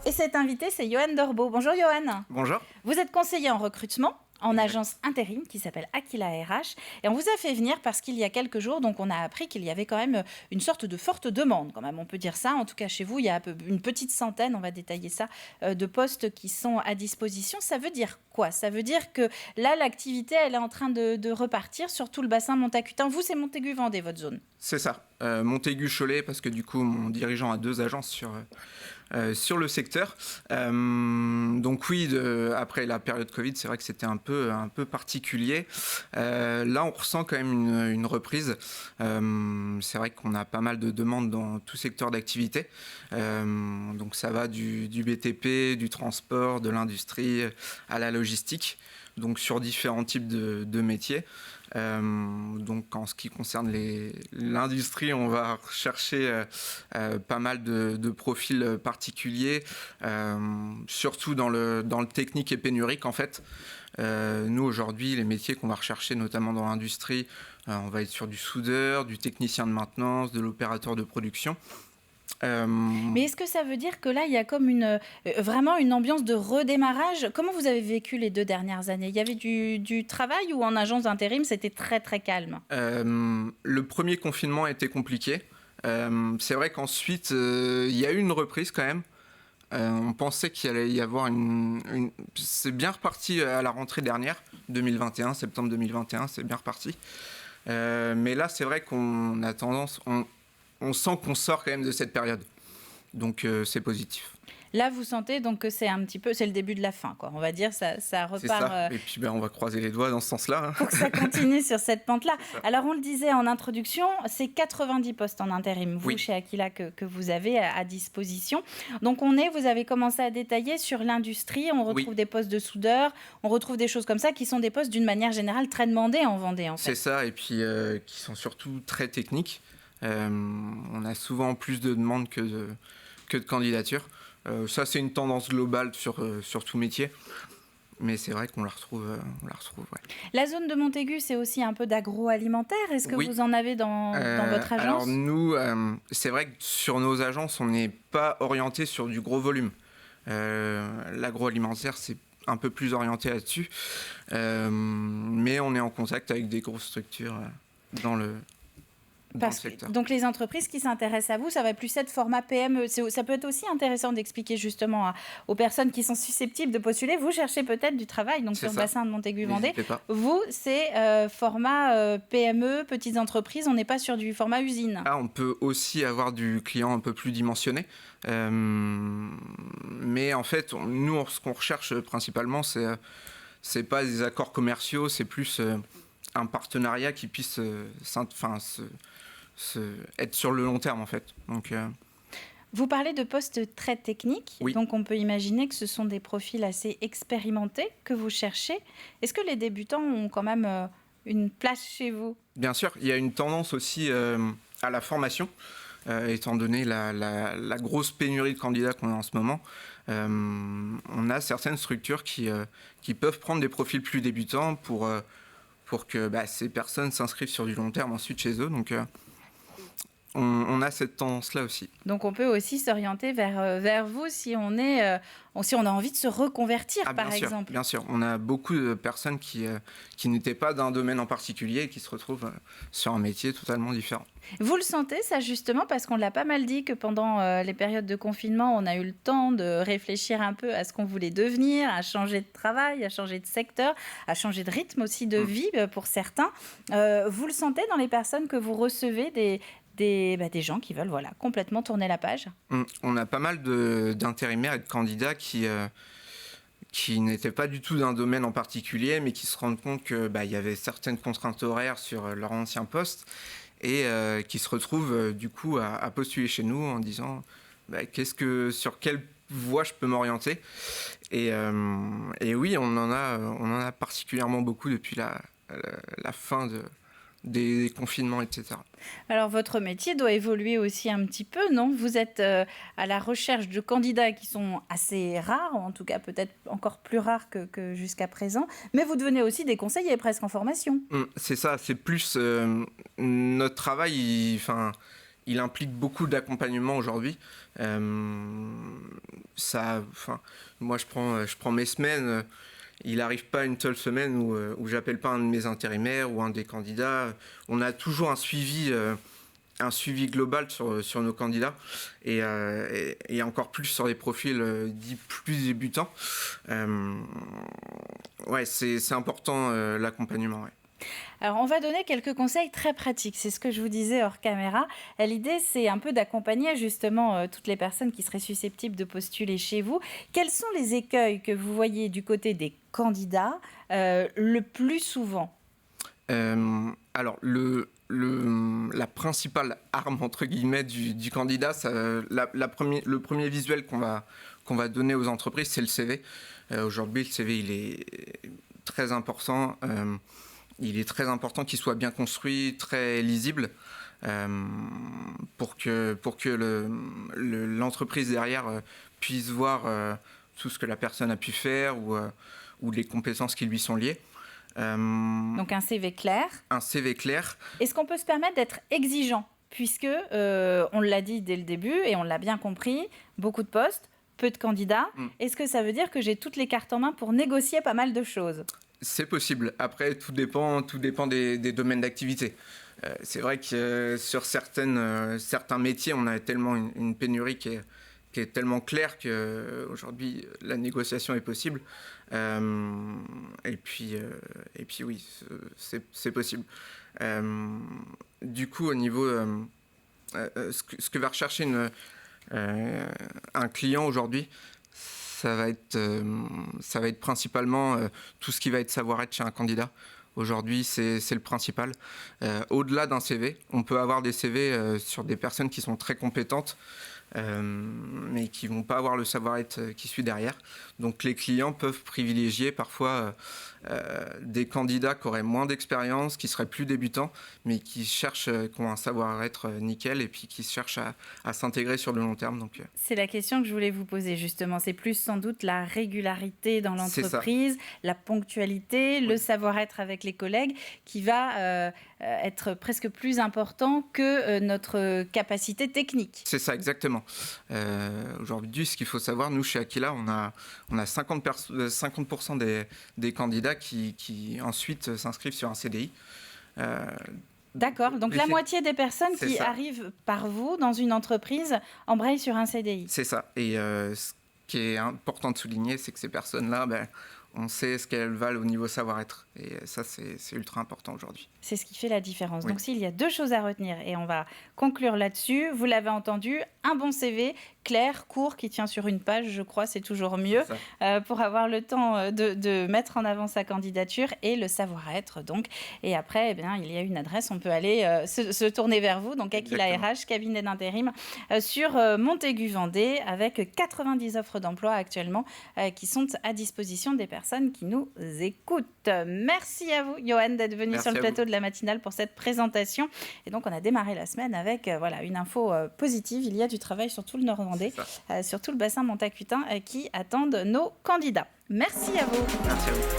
Et cet invité, c'est Yoann Dorbeau. Bonjour Yoann. Bonjour. Vous êtes conseiller en recrutement en agence intérim qui s'appelle Aquila RH. Et on vous a fait venir parce qu'il y a quelques jours, donc on a appris qu'il y avait quand même une sorte de forte demande, quand même, on peut dire ça. En tout cas, chez vous, il y a une petite centaine, on va détailler ça, de postes qui sont à disposition. Ça veut dire quoi? Ça veut dire que là, l'activité, elle est en train de repartir sur tout le bassin montacutain. Vous, c'est Montaigu-Vendée, votre zone? C'est ça. Montaigu-Cholet, parce que du coup, mon dirigeant a 2 agences sur le secteur. Donc oui, après la période Covid, c'est vrai que c'était un peu particulier. Là, on ressent quand même une reprise. C'est vrai qu'on a pas mal de demandes dans tout secteur d'activité. Donc ça va du BTP, du transport, de l'industrie à la logistique. Donc sur différents types de métiers. Donc en ce qui concerne l'industrie, on va rechercher pas mal de profils particuliers, surtout dans le technique et pénurique en fait. Nous aujourd'hui, les métiers qu'on va rechercher notamment dans l'industrie, on va être sur du soudeur, du technicien de maintenance, de l'opérateur de production. Mais est-ce que ça veut dire que là, il y a comme vraiment une ambiance de redémarrage? Comment vous avez vécu les 2 dernières années? Il y avait du travail ou en agence d'intérim, c'était très très calme? Le premier confinement a été compliqué. C'est vrai qu'ensuite, il y a eu une reprise quand même. On pensait qu'il allait y avoir c'est bien reparti à la rentrée dernière, 2021, septembre 2021, c'est bien reparti. Mais là, c'est vrai qu'on a tendance... On sent qu'on sort quand même de cette période. Donc c'est positif. Là, vous sentez donc que c'est le début de la fin, quoi. On va dire, ça repart. C'est ça. Et puis on va croiser les doigts dans ce sens-là. Pour que ça continue sur cette pente-là. Alors, on le disait en introduction, c'est 90 postes en intérim, vous, chez Aquila, que vous avez à disposition. Donc, vous avez commencé à détailler sur l'industrie. On retrouve des postes de soudeurs, on retrouve des choses comme ça qui sont des postes d'une manière générale très demandés en Vendée, en fait. C'est ça, et puis qui sont surtout très techniques. On a souvent plus de demandes que de candidatures. Ça, c'est une tendance globale sur tout métier. Mais c'est vrai qu'on la retrouve. Ouais. La zone de Montaigu, c'est aussi un peu d'agroalimentaire. Est-ce que vous en avez dans votre agence? Alors nous, c'est vrai que sur nos agences, on n'est pas orienté sur du gros volume. L'agroalimentaire, c'est un peu plus orienté là-dessus. Mais on est en contact avec des grosses structures dans le secteur. Donc les entreprises qui s'intéressent à vous, ça va plus être format PME. Ça peut être aussi intéressant d'expliquer justement aux personnes qui sont susceptibles de postuler. Vous cherchez peut-être du travail donc sur le bassin de Montaigu-Vendée. Vous, c'est format PME, petites entreprises. On n'est pas sur du format usine. Ah, on peut aussi avoir du client un peu plus dimensionné. Mais en fait, nous, ce qu'on recherche principalement, c'est pas des accords commerciaux, c'est plus un partenariat qui puisse être sur le long terme en fait. Donc, vous parlez de postes très techniques, oui. Donc on peut imaginer que ce sont des profils assez expérimentés que vous cherchez. Est-ce que les débutants ont quand même une place chez vous? Bien sûr, il y a une tendance aussi à la formation, étant donné la grosse pénurie de candidats qu'on a en ce moment. On a certaines structures qui peuvent prendre des profils plus débutants pour que ces personnes s'inscrivent sur du long terme ensuite chez eux. Donc on a cette tendance-là aussi. Donc on peut aussi s'orienter vers vous si on a envie de se reconvertir, par exemple. Bien sûr, on a beaucoup de personnes qui n'étaient pas d'un domaine en particulier et qui se retrouvent sur un métier totalement différent. Vous le sentez, ça, justement, parce qu'on l'a pas mal dit que pendant les périodes de confinement, on a eu le temps de réfléchir un peu à ce qu'on voulait devenir, à changer de travail, à changer de secteur, à changer de rythme aussi de vie pour certains. Vous le sentez dans les personnes que vous recevez, des gens qui veulent complètement tourner la page? On a pas mal d'intérimaires et de candidats qui n'étaient pas du tout d'un domaine en particulier, mais qui se rendent compte que y avait certaines contraintes horaires sur leur ancien poste et qui se retrouvent du coup à postuler chez nous en disant sur quelle voie je peux m'orienter. Et oui, on en a particulièrement beaucoup depuis la fin des confinements, etc. Alors, votre métier doit évoluer aussi un petit peu, non? Vous êtes à la recherche de candidats qui sont assez rares, en tout cas peut-être encore plus rares que jusqu'à présent, mais vous devenez aussi des conseillers presque en formation. C'est ça, c'est plus notre travail, il implique beaucoup d'accompagnement aujourd'hui. Moi, je prends mes semaines. Il n'arrive pas une seule semaine où j'appelle pas un de mes intérimaires ou un des candidats. On a toujours un suivi global sur nos candidats et encore plus sur les profils dits plus débutants. C'est important l'accompagnement. Ouais. Alors, on va donner quelques conseils très pratiques. C'est ce que je vous disais hors caméra. L'idée, c'est un peu d'accompagner justement toutes les personnes qui seraient susceptibles de postuler chez vous. Quels sont les écueils que vous voyez du côté des candidats le plus souvent ? Alors, la principale arme, entre guillemets, du candidat, le premier visuel qu'on va donner aux entreprises, c'est le CV. Aujourd'hui, le CV, il est très important. Il est très important qu'il soit bien construit, très lisible, pour que l'entreprise derrière puisse voir tout ce que la personne a pu faire ou les compétences qui lui sont liées. Donc un CV clair. Un CV clair. Est-ce qu'on peut se permettre d'être exigeant ? Puisque, on l'a dit dès le début et on l'a bien compris, beaucoup de postes, peu de candidats. Est-ce que ça veut dire que j'ai toutes les cartes en main pour négocier pas mal de choses ? C'est possible. Après, tout dépend des domaines d'activité. C'est vrai que sur certains métiers, on a tellement une pénurie qui est tellement claire qu'aujourd'hui, la négociation est possible. Et puis oui, c'est possible. Du coup, au niveau... ce que va rechercher un client aujourd'hui, ça va être principalement tout ce qui va être savoir-être chez un candidat. Aujourd'hui, c'est le principal. Au-delà d'un CV, on peut avoir des CV sur des personnes qui sont très compétentes, mais qui ne vont pas avoir le savoir-être qui suit derrière. Donc les clients peuvent privilégier parfois des candidats qui auraient moins d'expérience, qui seraient plus débutants, mais qui ont un savoir-être nickel et puis qui cherchent à s'intégrer sur le long terme. Donc, c'est la question que je voulais vous poser justement. C'est plus sans doute la régularité dans l'entreprise, la ponctualité, le savoir-être avec les collègues qui va être presque plus important que notre capacité technique. C'est ça, exactement. Aujourd'hui, ce qu'il faut savoir, nous, chez Aquila, on a 50% des candidats qui ensuite s'inscrivent sur un CDI. D'accord, donc la moitié des personnes qui arrivent par vous dans une entreprise embrayent sur un CDI. C'est ça, et ce qui est important de souligner, c'est que ces personnes-là, on sait ce qu'elles valent au niveau savoir-être. Et ça, c'est ultra important aujourd'hui. C'est ce qui fait la différence. Oui. Donc, s'il y a deux choses à retenir, et on va conclure là-dessus, vous l'avez entendu, un bon CV, clair, court, qui tient sur une page, je crois, c'est toujours mieux, pour avoir le temps de mettre en avant sa candidature et le savoir-être. Donc. Et après, il y a une adresse, on peut aller se tourner vers vous, donc Aquila RH, cabinet d'intérim, sur Montaigu-Vendée, avec 90 offres d'emploi actuellement qui sont à disposition des personnes qui nous écoutent. Merci à vous, Johan, d'être venu sur le plateau de la matinale pour cette présentation. Et donc, on a démarré la semaine avec une info positive. Il y a du travail sur tout le Nord-Vendée, sur tout le bassin montacutain qui attendent nos candidats. Merci à vous. Merci à vous.